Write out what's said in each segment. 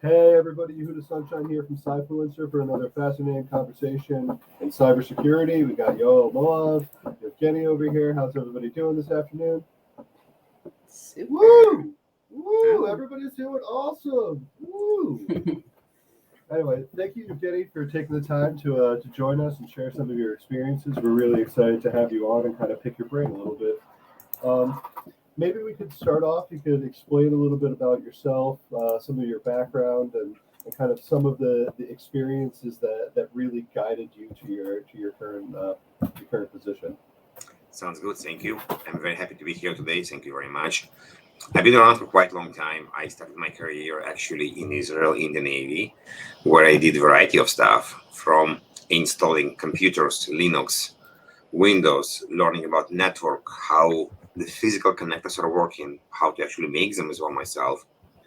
Hey everybody, Yehuda Sunshine here from Cyfluencer for another fascinating conversation in cybersecurity. We got Yo Moav, Evgeniy over here. How's everybody doing this afternoon? Super. Woo! Woo! Oh. Everybody's doing awesome. Woo! Anyway, thank you, Evgeniy, for taking the time to join us and share some of your experiences. We're really excited to have you on and kind of pick your brain a little bit. Um, Maybe we could start off. You could explain a little bit about yourself, some of your background, and kind of some of the experiences that really guided you to your current position. Sounds good. Thank you. I'm very happy to be here today. Thank you very much. I've been around for quite a long time. I started my career actually in Israel in the Navy, where I did a variety of stuff from installing computers, Linux, Windows, learning about network, how the physical connectors are working, how to actually make them as well myself.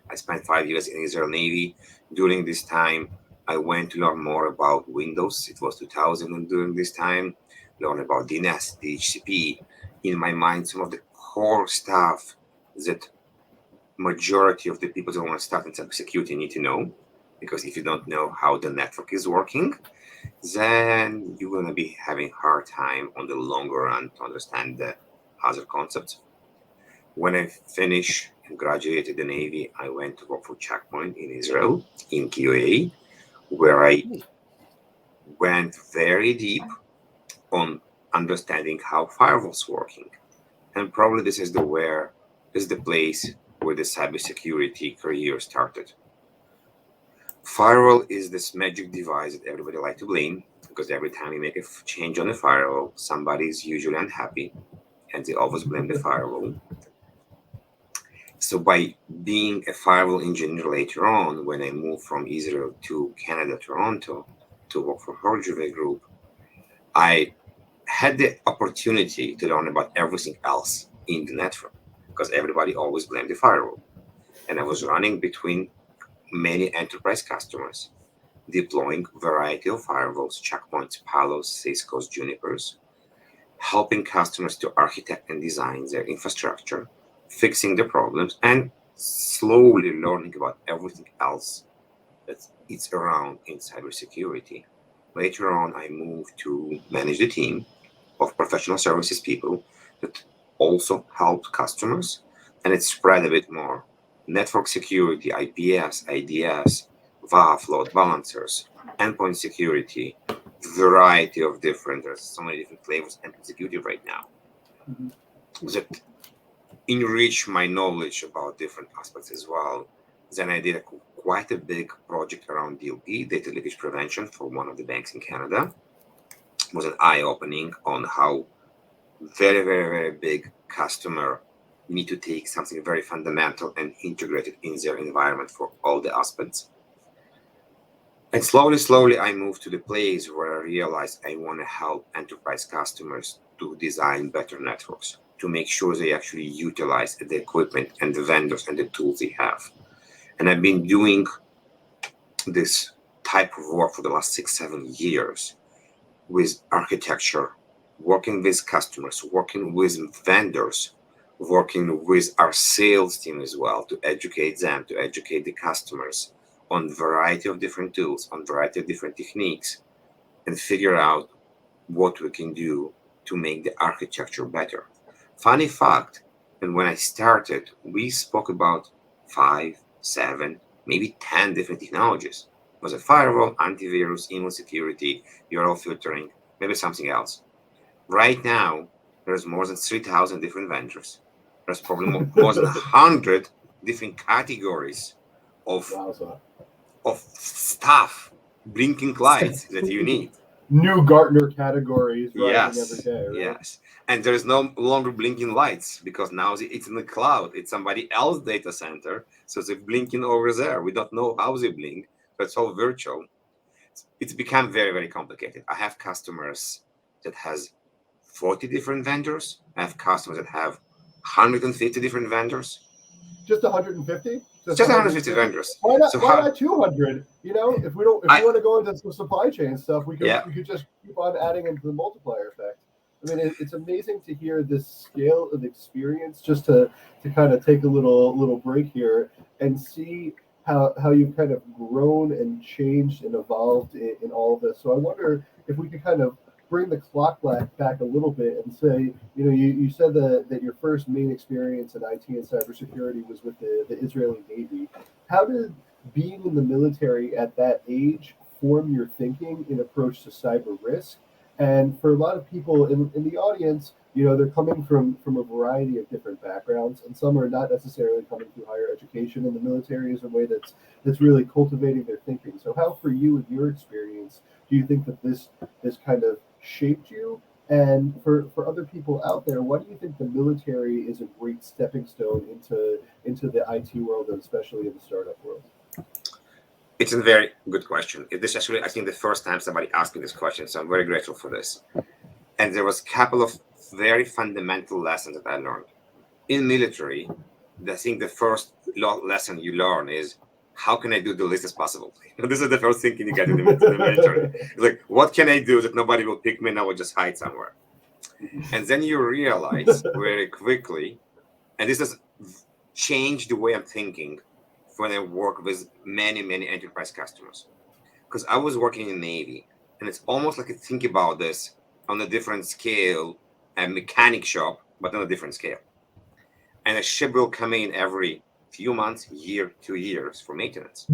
I spent 5 years in Israel Navy. During this time, I went to learn more about Windows. It was 2000, and during this time, learn about DNS, DHCP. In my mind, some of the core stuff that majority of the people that want to start in cybersecurity need to know. Because if you don't know how the network is working, then you're going to be having hard time on the longer run to understand the other concepts. When I finished and graduated the Navy, I went to work for Checkpoint in Israel, in QA, where I went very deep on understanding how firewalls working. And probably this is the place where the cybersecurity career started. Firewall is this magic device that everybody like to blame because every time you make a change on a firewall, somebody is usually unhappy and they always blame the firewall. So by being a firewall engineer later on, when I moved from Israel to Canada, Toronto, to work for Horjuve Group, I had the opportunity to learn about everything else in the network because everybody always blamed the firewall. And I was running between many enterprise customers, deploying variety of firewalls, checkpoints, Palos, Cisco's, Junipers, helping customers to architect and design their infrastructure, fixing the problems, and slowly learning about everything else that it's around in cybersecurity. Later on, I moved to manage the team of professional services people that also helped customers, and it spread a bit more. Network security, IPS, IDS, WAF, load balancers, endpoint security, variety of different, there's so many different flavors of endpoint security right now Mhm. that enrich my knowledge about different aspects as well. Then I did quite a big project around DLP, data leakage prevention, for one of the banks in Canada. It was an eye-opening on how very, very, very big customer need to take something very fundamental and integrate it in their environment for all the aspects. And slowly, slowly, I moved to the place where I realized I want to help enterprise customers to design better networks, to make sure they actually utilize the equipment and the vendors and the tools they have. And I've been doing this type of work for the last 6, 7 years with architecture, working with customers, working with vendors, working with our sales team as well to educate them, to educate the customers on variety of different tools, on variety of different techniques, and figure out what we can do to make the architecture better. Funny fact, and when I started, we spoke about 5, 7, maybe 10 different technologies. It was a firewall, antivirus, email security, URL filtering, maybe something else. Right now, there's more than 3,000 different vendors. There's probably more than 100 different categories of, Wowza. of stuff, blinking lights that you need. New Gartner categories rising every Yes, day, right? yes. And there's no longer blinking lights because now it's in the cloud. It's somebody else's data center. So they're blinking over there. We don't know how they blink, but it's all virtual. It's become very, very complicated. I have customers that has 40 different vendors. I have customers that have 150 different vendors. Just 150? Just Just 150 150? vendors. Why not? So Why how? not 200? If we don't, if we I want to go into some supply chain stuff, Yeah. we could just keep on adding into the multiplier effect. I mean, it's amazing to hear this scale of experience. Just to kind of take a little break here and see how you've kind of grown and changed and evolved in all of this. So I wonder if we could kind of bring the clock back a little bit and say, you said that your first main experience in IT and cybersecurity was with the Israeli Navy. How did being in the military at that age form your thinking in approach to cyber risk? And for a lot of people in the audience, they're coming from a variety of different backgrounds, and some are not necessarily coming through higher education, and the military is a way that's really cultivating their thinking. So how, for you, in your experience, do you think that this kind of shaped you? And for other people out there, why do you think the military is a great stepping stone into the IT world, and especially in the startup world? It's a very good question. This actually, I think, the first time somebody asked me this question, so I'm very grateful for this. And there was a couple of very fundamental lessons that I learned. In military, I think the first lesson you learn is, how can I do the least as possible? This is the first thing you get in the military. It's like, what can I do that nobody will pick me and I will just hide somewhere? And then you realize very quickly, and this has changed the way I'm thinking when I work with many, many enterprise customers. Because I was working in the Navy, and it's almost like I think about this on a different scale, a mechanic shop, but on a different scale. And a ship will come in every few months, year, 2 years for maintenance.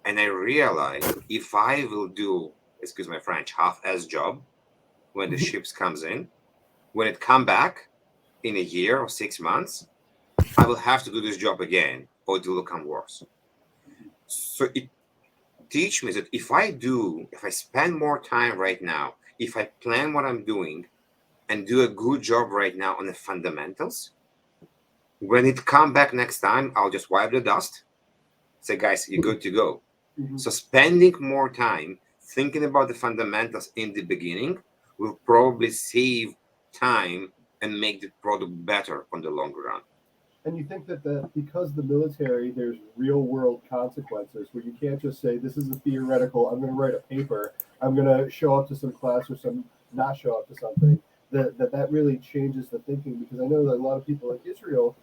And I realized if I will do, excuse my French, half-ass job when the ships comes in, when it come back in a year or 6 months, I will have to do this job again, or it will become worse. So it teach me that if I spend more time right now, if I plan what I'm doing and do a good job right now on the fundamentals, when it come back next time, I'll just wipe the dust, say, guys, you're good to go. So spending more time thinking about the fundamentals in the beginning will probably save time and make the product better on the long run. And you think that because the military, there's real world consequences where you can't just say, this is a theoretical, I'm going to write a paper, I'm going to show up to some class or not show up to something, that really changes the thinking. Because I know that a lot of people in Israel,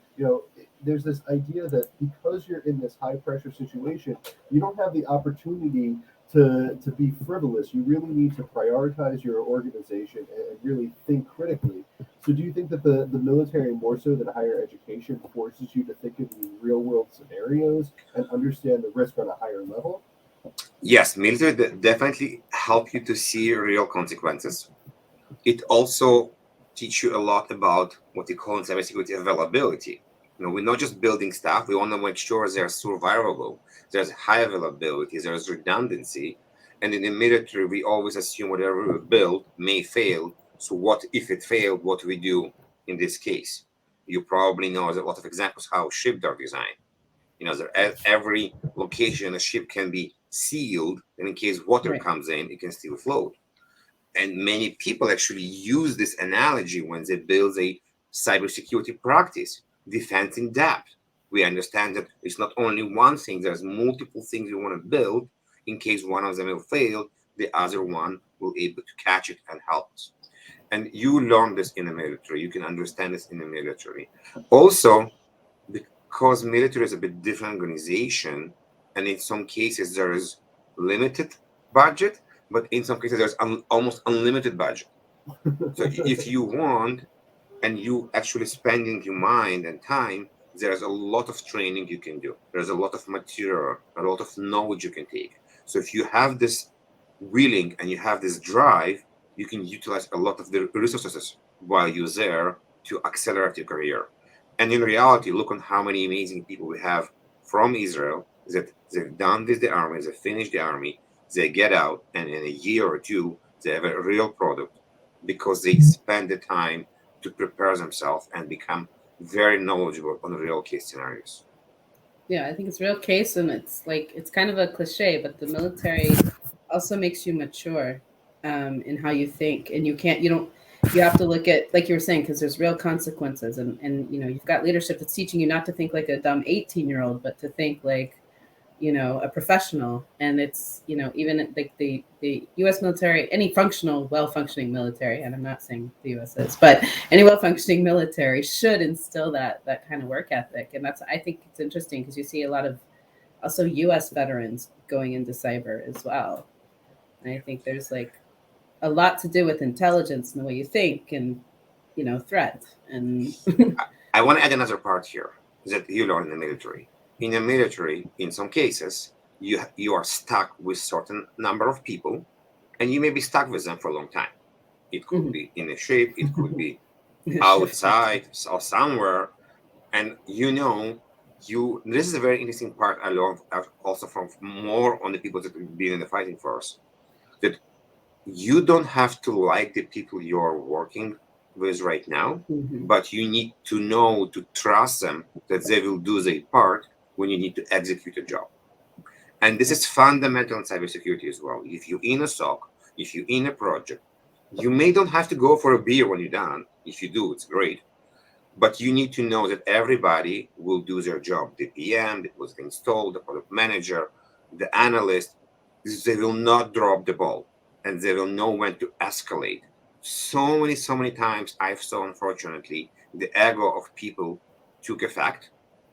there's this idea that because you're in this high pressure situation, you don't have the opportunity to be frivolous. You really need to prioritize your organization and really think critically. So do you think that the military, more so than higher education, forces you to think in these real world scenarios and understand the risk on a higher level? Yes, military definitely help you to see real consequences. It also teach you a lot about what you call in cybersecurity availability. We're not just building stuff. We want to make sure they're survivable. There's high availability. There's redundancy. And in the military, we always assume whatever we build may fail. So what if it failed? What we do in this case? You probably know there's a lot of examples how ships are designed. Every location a ship can be sealed, and in case water comes in, it can still float. And many people actually use this analogy when they build a cybersecurity practice, defense in depth. We understand that it's not only one thing, there's multiple things you want to build. In case one of them will fail, the other one will be able to catch it and help us. And you learn this in the military. You can understand this in the military. Also, because military is a bit different organization, and in some cases there is limited budget, but in some cases there's almost unlimited budget. So if you want, and you actually spending your mind and time, there's a lot of training you can do. There's a lot of material, a lot of knowledge you can take. So if you have this willing and you have this drive, you can utilize a lot of the resources while you're there to accelerate your career. And in reality, look on how many amazing people we have from Israel that they've done with the army, they finish the army, they get out, and in a year or two, they have a real product because they spend the time to prepare themselves and become very knowledgeable on real case scenarios. Yeah, I think it's real case, and it's kind of a cliche, but the military also makes you mature in how you think, and you have to look at, like you were saying, because there's real consequences, and you've got leadership that's teaching you not to think like a dumb 18-year-old, but to think like a professional. And it's even like the U.S. military, any well-functioning military, and I'm not saying the U.S. is, but any well-functioning military should instill that kind of work ethic. And I think it's interesting because you see a lot of also U.S. veterans going into cyber as well. And I think there's like a lot to do with intelligence and the way you think and, threat. And I want to add another part here that you learn in the military. In the military, in some cases, you are stuck with certain number of people, and you may be stuck with them for a long time. It could be in a ship, it could be outside or somewhere, and this is a very interesting part I learned also from more on the people that have been in the fighting force, that you don't have to like the people you're working with right now, but you need to know, to trust them that they will do their part when you need to execute a job. And this is fundamental in cybersecurity as well. If you're in a SOC, if you're in a project, you may don't have to go for a beer when you're done. If you do, it's great. But you need to know that everybody will do their job. The PM, the was installed, the product manager, the analyst, they will not drop the ball and they will know when to escalate. So many times I've saw, unfortunately, the ego of people took effect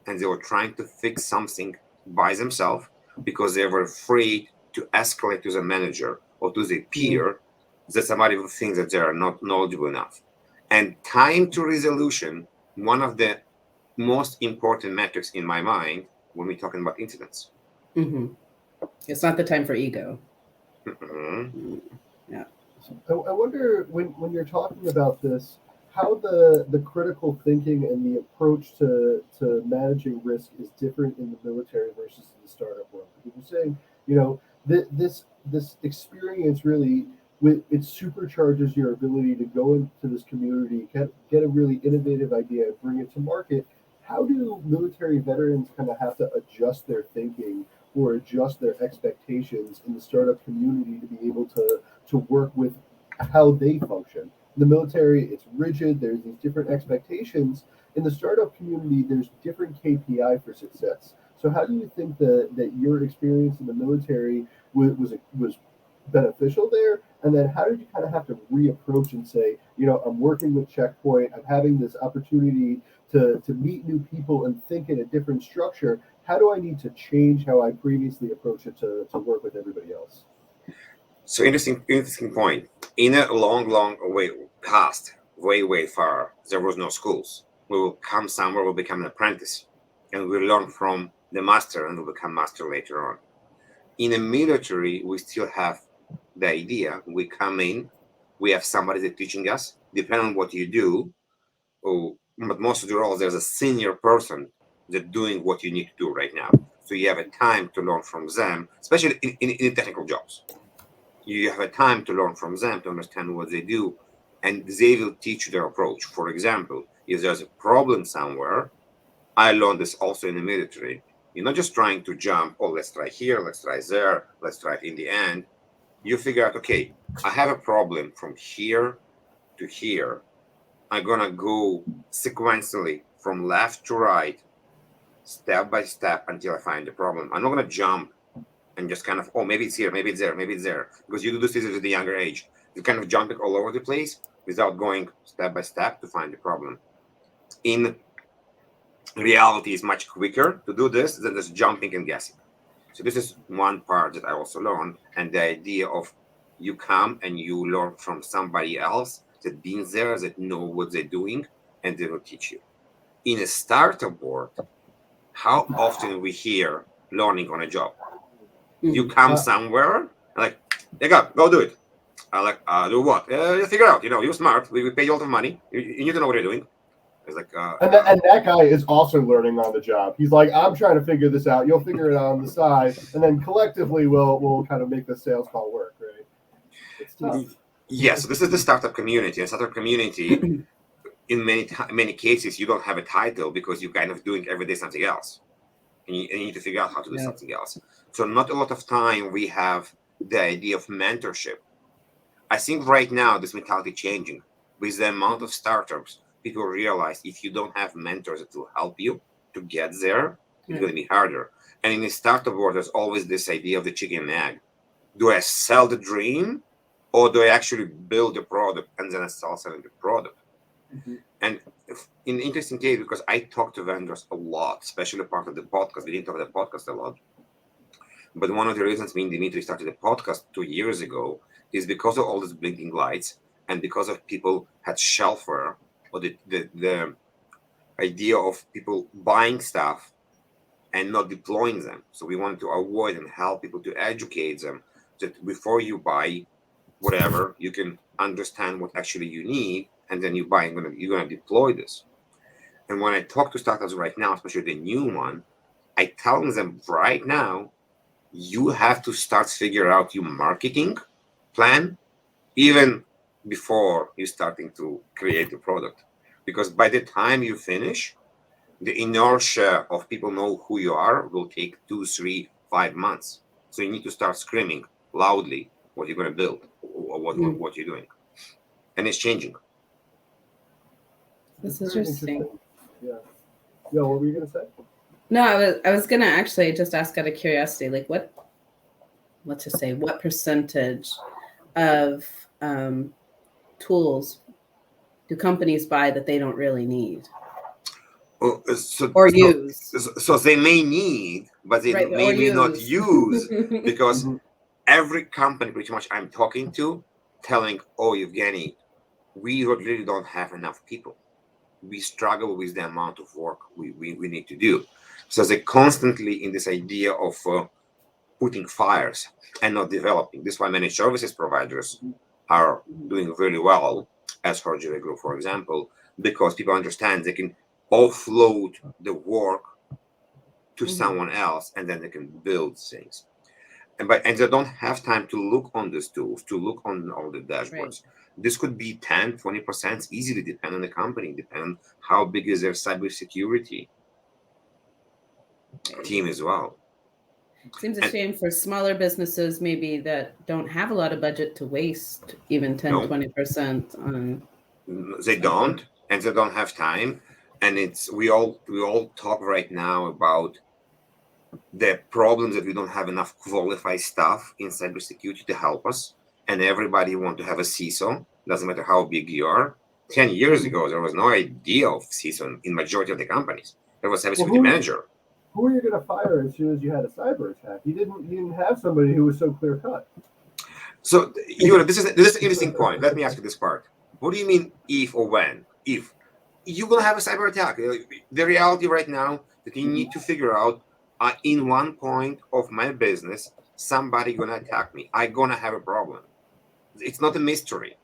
and they were trying to fix something by themselves because they were afraid to escalate to the manager or to the peer that somebody will think that they are not knowledgeable enough. And time to resolution, one of the most important metrics in my mind when we're talking about incidents. It's not the time for ego. Yeah. I wonder when you're talking about this, how the critical thinking and the approach to managing risk is different in the military versus the startup world. Because you're saying, this experience really it supercharges your ability to go into this community, get a really innovative idea, and bring it to market. How do military veterans kind of have to adjust their thinking or adjust their expectations in the startup community to be able to work with how they function? In the military, it's rigid. There's these different expectations. In the startup community, there's different KPI for success. So how do you think that your experience in the military was beneficial there? And then how did you kind of have to reapproach and say, I'm working with Checkpoint, I'm having this opportunity to meet new people and think in a different structure. How do I need to change how I previously approached it to work with everybody else? So interesting point. In a long way past, way far, there was no schools. We will come somewhere, we'll become an apprentice, and we'll learn from the master, and we'll become master later on. In the military, we still have the idea. We come in, we have somebody that's teaching us, depending on what you do. But most of the roles, there's a senior person that's doing what you need to do right now. So you have a time to learn from them, especially in technical jobs. You have a time to learn from them to understand what they do, and they will teach their approach. For example, if there's a problem somewhere, I learned this also in the military. You're not just trying to jump, let's try here, let's try there, let's try it in the end. You figure out, okay, I have a problem from here to here. I'm gonna go sequentially from left to right, step by step until I find the problem. I'm not gonna jump and just kind of, maybe it's here, maybe it's there, maybe it's there. Because you do this at a younger age. You're kind of jumping all over the place without going step by step to find the problem. In reality, it's much quicker to do this than just jumping and guessing. So this is one part that I also learned, and the idea of you come and you learn from somebody else that been there, that know what they're doing, and they will teach you. In a startup world, how often we hear learning on a job? You come somewhere, like, go do it. Do what? You figure out. You're smart. We pay you a lot of money. You need to know what you're doing. It's like, and that guy is also learning on the job. He's like, I'm trying to figure this out. You'll figure it out on the side, and then collectively we'll kind of make the sales call work, right? It's tough. Yeah. So this is the startup community. And startup community, in many cases, you don't have a title because you're kind of doing every day something else, and you need to figure out how to do something else. So not a lot of time we have the idea of mentorship. I think right now this mentality changing with the amount of startups. People realize if you don't have mentors that will help you to get there, it's going to be harder. And in the startup world, there's always this idea of the chicken and egg. Do I sell the dream, or do I actually build the product and then I start selling the product? And in interesting case, because I talk to vendors a lot, especially part of the podcast. We didn't talk about the podcast a lot. But one of the reasons me and Dimitri started a podcast 2 years ago is because of all these blinking lights and because of people had shelfware or the idea of people buying stuff and not deploying them. So we wanted to avoid and help people to educate them that before you buy whatever, you can understand what actually you need, and then you buy and you're gonna deploy this. And when I talk to startups right now, especially the new one, I tell them right now, you have to start figure out your marketing plan even before you starting to create the product. Because by the time you finish, the inertia of people know who you are will take 2, 3, 5 months. So you need to start screaming loudly what you're going to build or what you're doing. And it's changing. This It's is very interesting. Yeah. Yo, what were you gonna say? No, I was gonna actually just ask out of curiosity, like let's just say, what percentage of tools do companies buy that they don't really need or use? So they may need, but they Right, or may not use because Mhm. every company pretty much I'm talking to telling, oh, Evgeny, we really don't have enough people. We struggle with the amount of work we need to do. So they're constantly in this idea of putting fires and not developing. This is why managed services providers are doing really well, as for Jira Group, for example, because people understand they can offload the work to someone else and then they can build things. And they don't have time to look on these tools, to look on all the dashboards. Right. This could be 10, 20% easily, depend on the company, depend on how big is their cybersecurity team as well. Seems a And shame for smaller businesses maybe that don't have a lot of budget to waste even 10, no, 20% on they don't, and they don't have time. And it's we all talk right now about the problems that we don't have enough qualified staff in cybersecurity to help us, and everybody want to have a CISO. Doesn't matter how big you are. 10 years ago, there was no idea of CISO in majority of the companies. There was cybersecurity manager. Who are you going to fire as soon as you had a cyber attack? You didn't have somebody who was so clear cut. So this is an interesting point. Let me ask you this part. What do you mean if or when? If you're gonna have a cyber attack, the reality right now that you need to figure out in one point of my business, somebody gonna attack me. I gonna have a problem. It's not a mystery.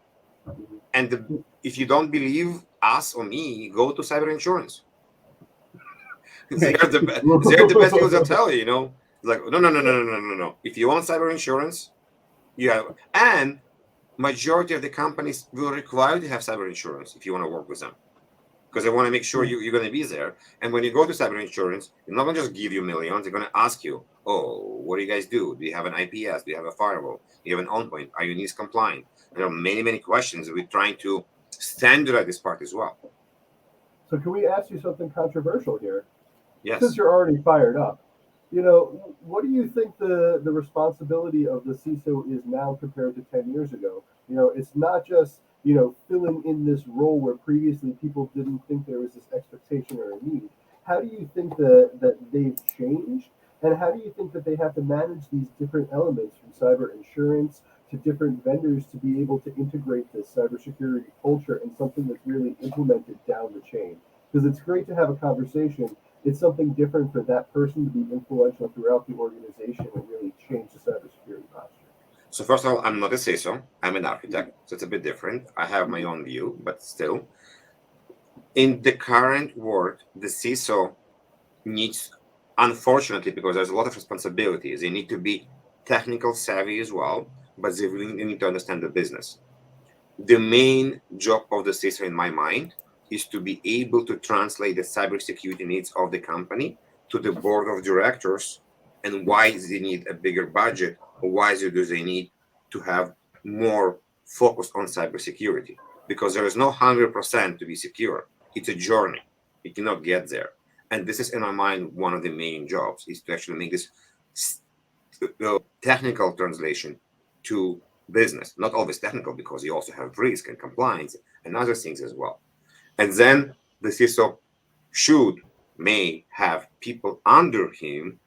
And if you don't believe us or me, go to cyber insurance. They're the best people that tell you. Like no. If you want cyber insurance, you have, and majority of the companies will require you to have cyber insurance if you want to work with them, because they want to make sure you're going to be there. And when you go to cyber insurance, they're not going to just give you millions. They're going to ask you, oh, what do you guys do? Do you have an IPS? Do you have a firewall? Do you have an endpoint? Are you NIST compliant? There are many, many questions. We're trying to standardize this part as well. So can we ask you something controversial here? Yes. Since you're already fired up, what do you think the responsibility of the CISO is now compared to 10 years ago? It's not just, filling in this role where previously people didn't think there was this expectation or a need. How do you think that they've changed? And how do you think that they have to manage these different elements from cyber insurance to different vendors to be able to integrate this cybersecurity culture and something that's really implemented down the chain? Because it's great to have a conversation. It's something different for that person to be influential throughout the organization and really change the cybersecurity posture. So first of all, I'm not a CISO. I'm an architect, so it's a bit different. I have my own view, but still, in the current world, the CISO needs, unfortunately, because there's a lot of responsibilities, they need to be technical savvy as well, but they really need to understand the business. The main job of the CISO, in my mind, is to be able to translate the cybersecurity needs of the company to the board of directors, and why they need a bigger budget, or why do they need to have more focus on cybersecurity. Because there is no 100% to be secure. It's a journey. You cannot get there. And this is, in my mind, one of the main jobs, is to actually make this technical translation to business. Not always technical, because you also have risk and compliance and other things as well. And then the CISO may have people under him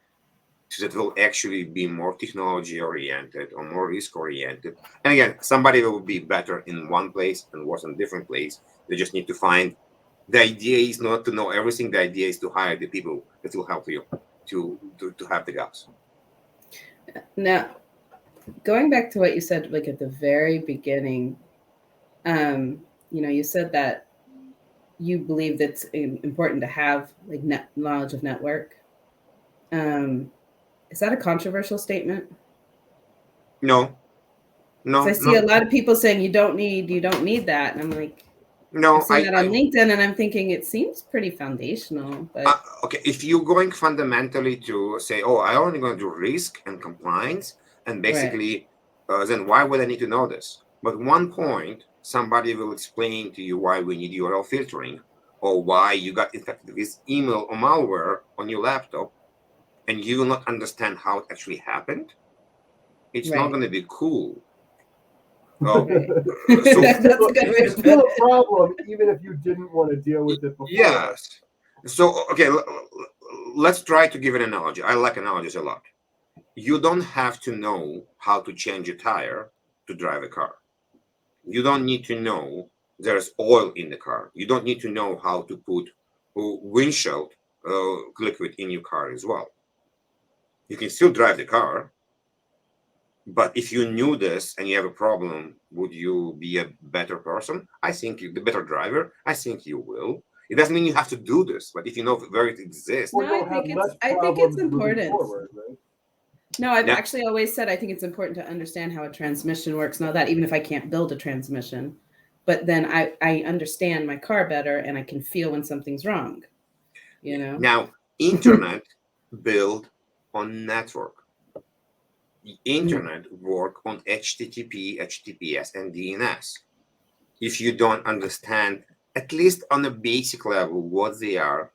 that will actually be more technology oriented or more risk oriented. And again, somebody will be better in one place and worse in a different place. They just need to find. The idea is not to know everything. The idea is to hire the people that will help you to have the gaps. Now, going back to what you said, like at the very beginning, you said that you believe that's important to have like knowledge of network. Is that a controversial statement? No. I see a lot of people saying you don't need that, and I'm like, no, I've seen that on LinkedIn, and I'm thinking it seems pretty foundational. But okay, if you're going fundamentally to say, oh, I'm only going to do risk and compliance, and basically, then why would I need to know this? But one point, somebody will explain to you why we need URL filtering, or why you got infected with email or malware on your laptop, and you will not understand how it actually happened. It's not going to be cool. So it's still a problem, even if you didn't want to deal with it before. Yes. So, okay, let's try to give an analogy. I like analogies a lot. You don't have to know how to change a tire to drive a car. You don't need to know there's oil in the car. You don't need to know how to put windshield liquid in your car as well. You can still drive the car, but if you knew this and you have a problem, would you be a better person? I think the better driver. I think you will. It doesn't mean you have to do this, but if you know where it exists, no, I think it's important. Forward, right? No, I've actually always said I think it's important to understand how a transmission works and all that, even if I can't build a transmission. But then I understand my car better and I can feel when something's wrong. Now, internet build on network. The internet work on HTTP, HTTPS, and DNS. If you don't understand, at least on a basic level, what they are,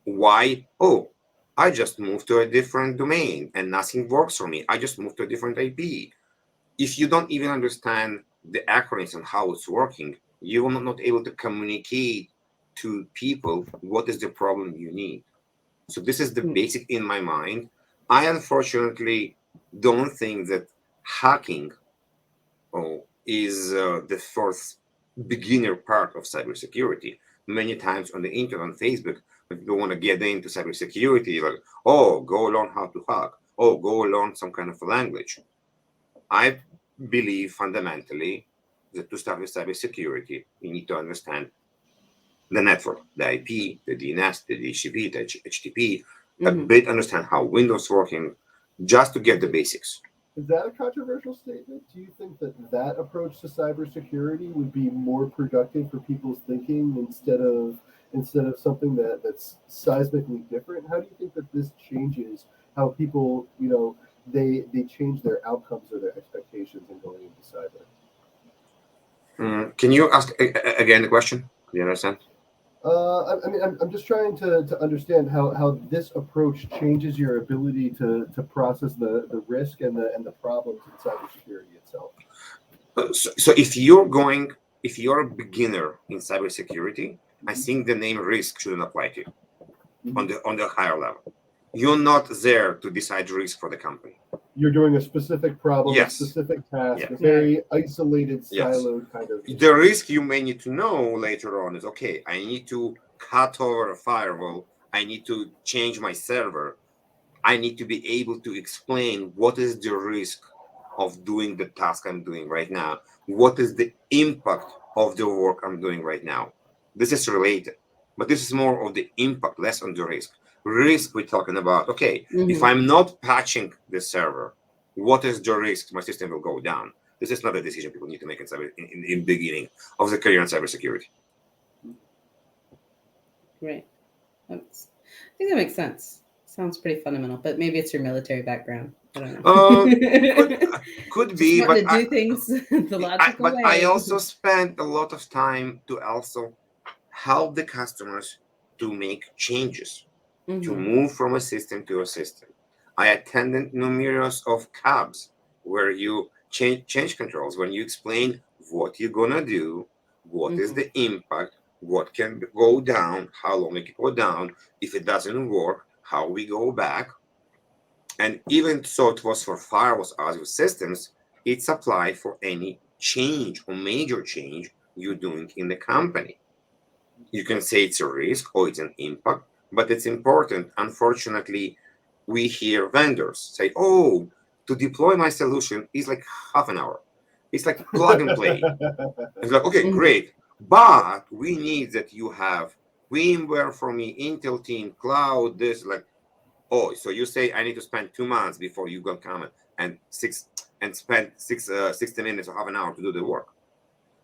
why, oh, I just moved to a different domain and nothing works for me. I just moved to a different IP. If you don't even understand the acronyms and how it's working, you will not able to communicate to people what is the problem you need. So this is the basic in my mind. I unfortunately don't think that hacking is the first beginner part of cybersecurity. Many times on the internet, on Facebook, when people want to get into cybersecurity, like, oh, go learn how to hack. Oh, go learn some kind of a language. I believe fundamentally that to start with cybersecurity, you need to understand the network, the IP, the DNS, the DHCP, the HTTP, a bit understand how Windows working, just to get the basics. Is that a controversial statement? Do you think that approach to cybersecurity would be more productive for people's thinking instead of something that's seismically different? How do you think that this changes how people, they change their outcomes or their expectations in going into cyber? Can you ask again the question? Do you understand? I'm just trying to understand how this approach changes your ability to process the risk and the problems in cybersecurity itself. So if you're a beginner in cybersecurity, I think the name risk shouldn't apply to you on the higher level. You're not there to decide risk for the company. You're doing a specific problem, a specific task, a very isolated, siloed kind of. The risk you may need to know later on is, okay, I need to cut over a firewall. I need to change my server. I need to be able to explain what is the risk of doing the task I'm doing right now. What is the impact of the work I'm doing right now? This is related, but this is more of the impact, less on the risk. Risk, we're talking about, okay, if I'm not patching the server, what is the risk my system will go down? This is not a decision people need to make in the beginning of the career in cybersecurity. Right. I think that makes sense. Sounds pretty fundamental, but maybe it's your military background. I don't know. Could be, but to do things the logical way. I also spent a lot of time to also help the customers to make changes, to move from a system to a system. I attended numerous of cabs where you change controls, when you explain what you're gonna do, what is the impact, what can go down, how long we can go down. If it doesn't work, how we go back. And even so it was for firewalls as with systems, it's applied for any change or major change you're doing in the company. You can say it's a risk or it's an impact, but it's important. Unfortunately, we hear vendors say, oh, to deploy my solution is like half an hour. It's like plug and play. It's like, okay, great. But we need that you have VMware for me, Intel team, cloud, this, like, oh, so you say I need to spend 2 months before you gonna come and spend 60 minutes or half an hour to do the work.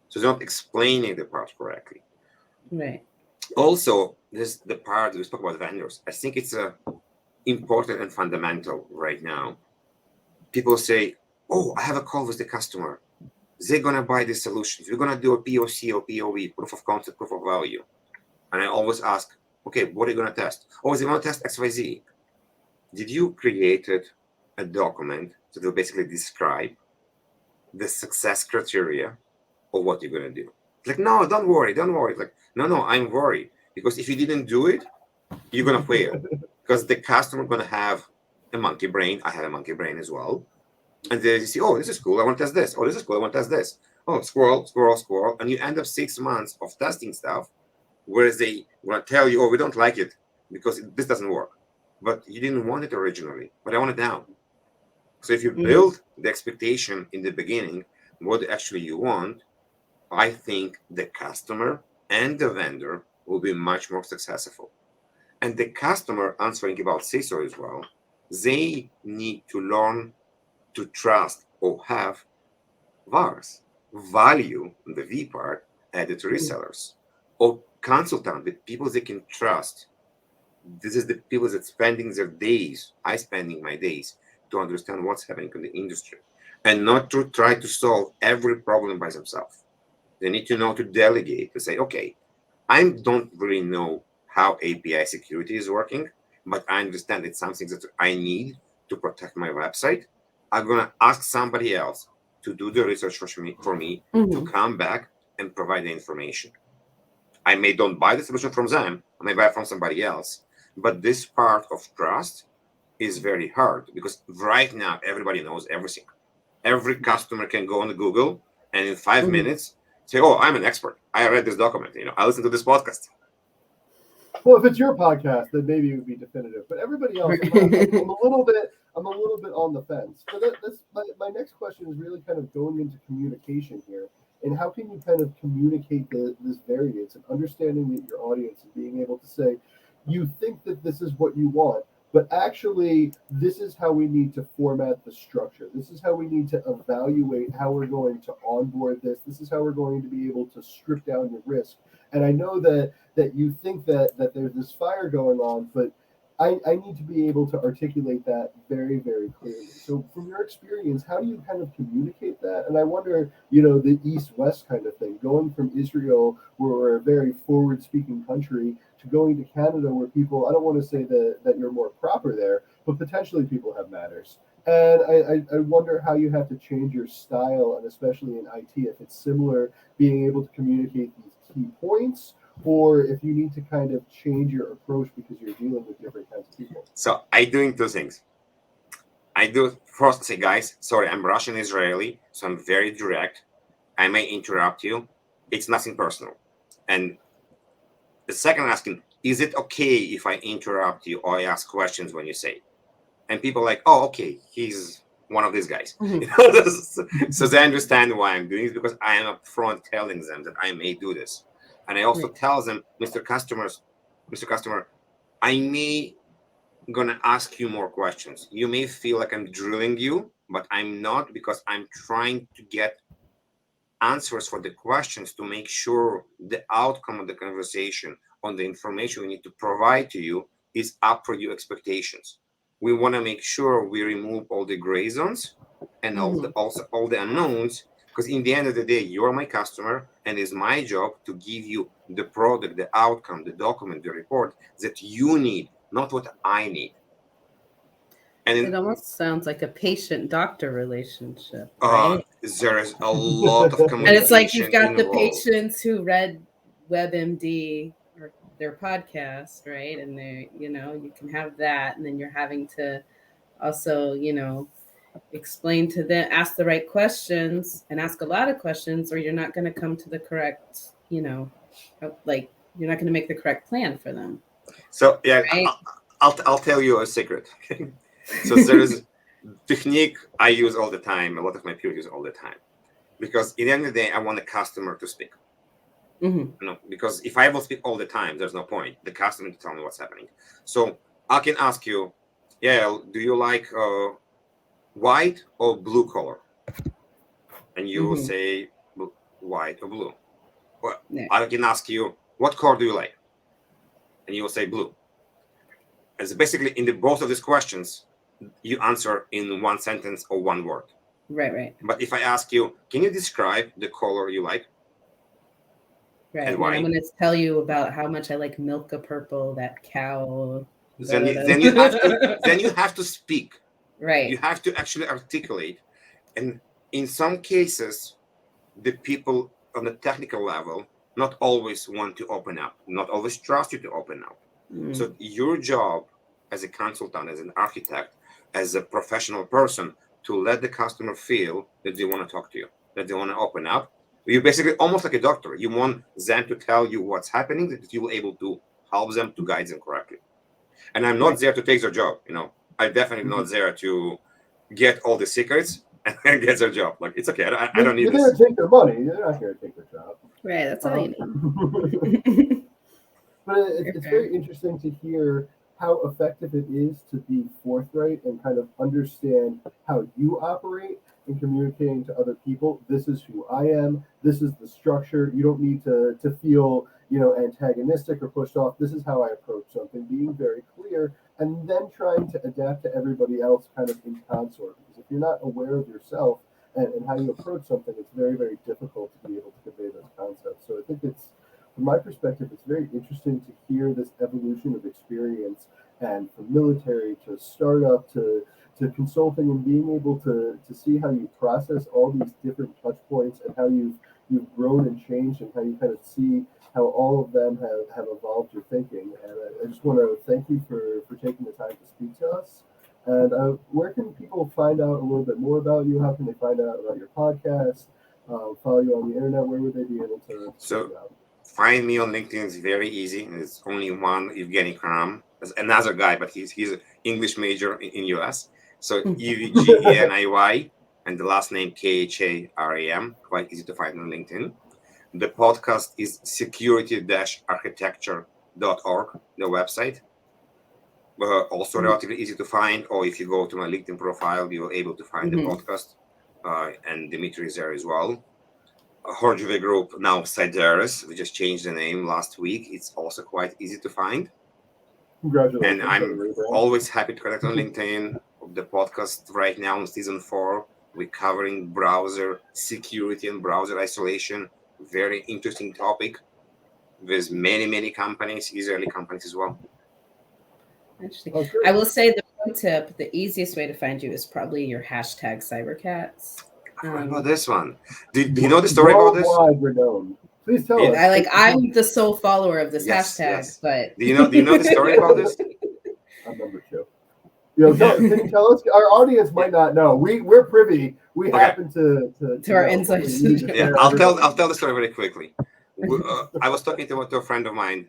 So they're not explaining the part correctly. Right. Also, this the part we spoke about vendors. I think it's important and fundamental right now. People say, oh, I have a call with the customer. They're gonna buy this solution. We're gonna do a POC or POV, proof of concept, proof of value. And I always ask, okay, what are you gonna test? Oh, they want to test XYZ. Did you created a document that will basically describe the success criteria of what you're gonna do? Like, no, don't worry. Like, no, I'm worried because if you didn't do it, you're gonna fail because the customer gonna have a monkey brain. I have a monkey brain as well, and they see, oh, this is cool. I want to test this. Oh, this is cool. I want to test this. Oh, squirrel, and you end up 6 months of testing stuff, whereas they want to tell you, oh, we don't like it because this doesn't work, but you didn't want it originally, but I want it now. So if you build the expectation in the beginning, what actually you want, I think the customer and the vendor will be much more successful. And the customer, answering about CISO as well, they need to learn to trust or have VARs, value, the V part, added to resellers, or consultant, the people they can trust. This is the people that spending their days, I spending my days to understand what's happening in the industry and not to try to solve every problem by themselves. They need to know to delegate, to say, okay, I don't really know how API security is working, but I understand it's something that I need to protect my website. I'm going to ask somebody else to do the research for me to come back and provide the information. I may don't buy the solution from them, I may buy it from somebody else, but this part of trust is very hard because right now everybody knows everything. Every customer can go on Google and in 5 minutes say, oh, I'm an expert. I read this document. I listened to this podcast. Well, if it's your podcast, then maybe it would be definitive. But everybody else, I'm a little bit on the fence. So that's my next question is really kind of going into communication here, and how can you kind of communicate this variance and understanding that your audience and being able to say, you think that this is what you want, but actually this is how we need to format the structure. This is how we need to evaluate how we're going to onboard this. This is how we're going to be able to strip down your risk. And I know that you think that there's this fire going on, but I need to be able to articulate that very, very clearly. So from your experience, how do you kind of communicate that? And I wonder, the East-West kind of thing, going from Israel, where we're a very forward-speaking country, to going to Canada, where people, I don't want to say that you're more proper there, but potentially people have manners. And I wonder how you have to change your style, and especially in IT, if it's similar, being able to communicate these key points, or if you need to kind of change your approach because you're dealing with different kinds of people. So I'm doing two things. I do first say, guys, sorry, I'm Russian Israeli, so I'm very direct. I may interrupt you. It's nothing personal. And the second asking, is it okay if I interrupt you or I ask questions when you say? And people are like, oh, okay, he's one of these guys. So they understand why I'm doing it because I am upfront telling them that I may do this. And I also tell them, Mr. Customer, I may gonna ask you more questions. You may feel like I'm drilling you, but I'm not, because I'm trying to get answers for the questions to make sure the outcome of the conversation on the information we need to provide to you is up for your expectations. We want to make sure we remove all the gray zones and all the unknowns, because in the end of the day, you're my customer and it's my job to give you the product, the outcome, the document, the report that you need, not what I need. And it almost sounds like a patient-doctor relationship, right? There is a lot of communication. And it's like you've got the patients who read WebMD or their podcast, right? And they, you can have that, and then you're having to also, explain to them, ask the right questions and ask a lot of questions, or you're not going to come to the correct, like you're not going to make the correct plan for them. So yeah, right? I'll tell you a secret. So there is technique I use all the time. A lot of my peers use all the time, because in the end of the day, I want the customer to speak. Mm-hmm. Because if I will speak all the time, there's no point. The customer to tell me what's happening. So I can ask you, yeah, do you like white or blue color? And you will say white or blue. Well, Yeah. I can ask you, what color do you like? And you will say blue. And so basically, in the both of these questions, you answer in one sentence or one word. Right. But if I ask you, can you describe the color you like? Right. And why? I'm going to tell you about how much I like Milka Purple, that cow. Then you have to speak. Right. You have to actually articulate. And in some cases, the people on the technical level not always want to open up, not always trust you to open up. So your job as a consultant, as an architect, as a professional person, to let the customer feel that they want to talk to you, that they want to open up. You're basically almost like a doctor. You want them to tell you what's happening, that you will able to help them, to guide them correctly. And I'm not there to take their job. I'm definitely not there to get all the secrets and get their job. Like, it's okay. I don't need You're this. there to take their money. You're not here to take their job. Right. That's all you need. But it's very interesting to hear how effective it is to be forthright and kind of understand how you operate in communicating to other people. This is who I am. This is the structure. You don't need to feel antagonistic or pushed off. This is how I approach something. Being very clear, and then trying to adapt to everybody else kind of in consort. Because if you're not aware of yourself and how you approach something, it's very, very difficult to be able to convey those concepts. So I think from my perspective, it's very interesting to hear this evolution of experience, and from military to startup to consulting, and being able to see how you process all these different touch points, and how you've grown and changed, and how you kind of see how all of them have evolved your thinking. And I just want to thank you for taking the time to speak to us. And where can people find out a little bit more about you? How can they find out about your podcast? Follow you on the internet? Where would they be able to find out? Find me on LinkedIn. It's very easy. It's only one, Evgeniy Kharam. There's another guy, but he's an English major in US. So Evgeniy, and the last name Kharam. Quite easy to find on LinkedIn. The podcast is security-architecture.org, the website. Also relatively easy to find. Or if you go to my LinkedIn profile, you're able to find the podcast. And Dimitri is there as well. Horjove Group, now Cyderis. We just changed the name last week. It's also quite easy to find. Congratulations. And I'm always happy to connect on LinkedIn. The podcast right now in season 4, we're covering browser security and browser isolation. Very interesting topic with many companies, Israeli companies as well. Interesting. I will say the pro tip, the easiest way to find you is probably your hashtag Cybercats. I heard about this one. Do you know the story about this? Worldwide renowned. Please tell us. I'm the sole follower of this hashtag, yes. But do you know the story about this? I'm number 2. Can you tell us? Our audience might not know. We're privy. We happen to our insights. Yeah, I'll tell the story very quickly. I was talking to a friend of mine.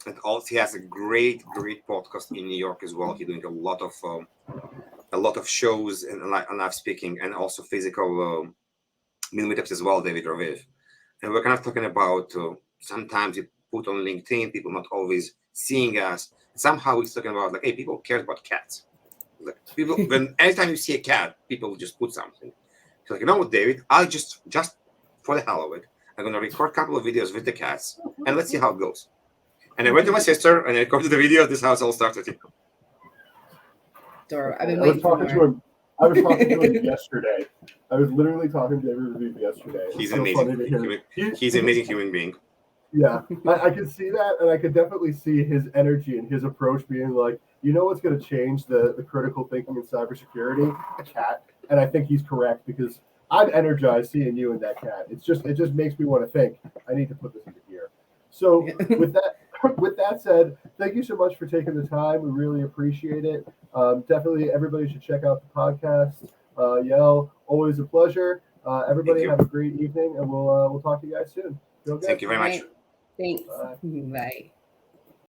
And also he has a great podcast in New York as well. He's doing a lot of shows and live speaking, and also physical meetups as well. David Raviv, and we're kind of talking about sometimes you put on LinkedIn, people not always seeing us. Somehow he's talking about hey, people care about cats. Like people, when anytime you see a cat, people just put something. He's like, you know what, David? I'll just for the hell of it, I'm gonna record a couple of videos with the cats, and let's see how it goes. And I went to my sister and I recorded the video. This is how it all started. I've been waiting for him. I was talking to him yesterday. I was literally talking to David Raviv yesterday. He's amazing. He's an amazing human being. Yeah, I could see that, and I could definitely see his energy and his approach being like, what's going to change the critical thinking in cybersecurity? A cat. And I think he's correct, because I'm energized seeing you and that cat. It just makes me want to think, I need to put this into gear. So with that said, thank you so much for taking the time. We really appreciate it. Definitely, everybody should check out the podcast. Yael, always a pleasure. Everybody have a great evening, and we'll talk to you guys soon. Feel good. Thank you very much. Right. Thanks. Bye. Bye.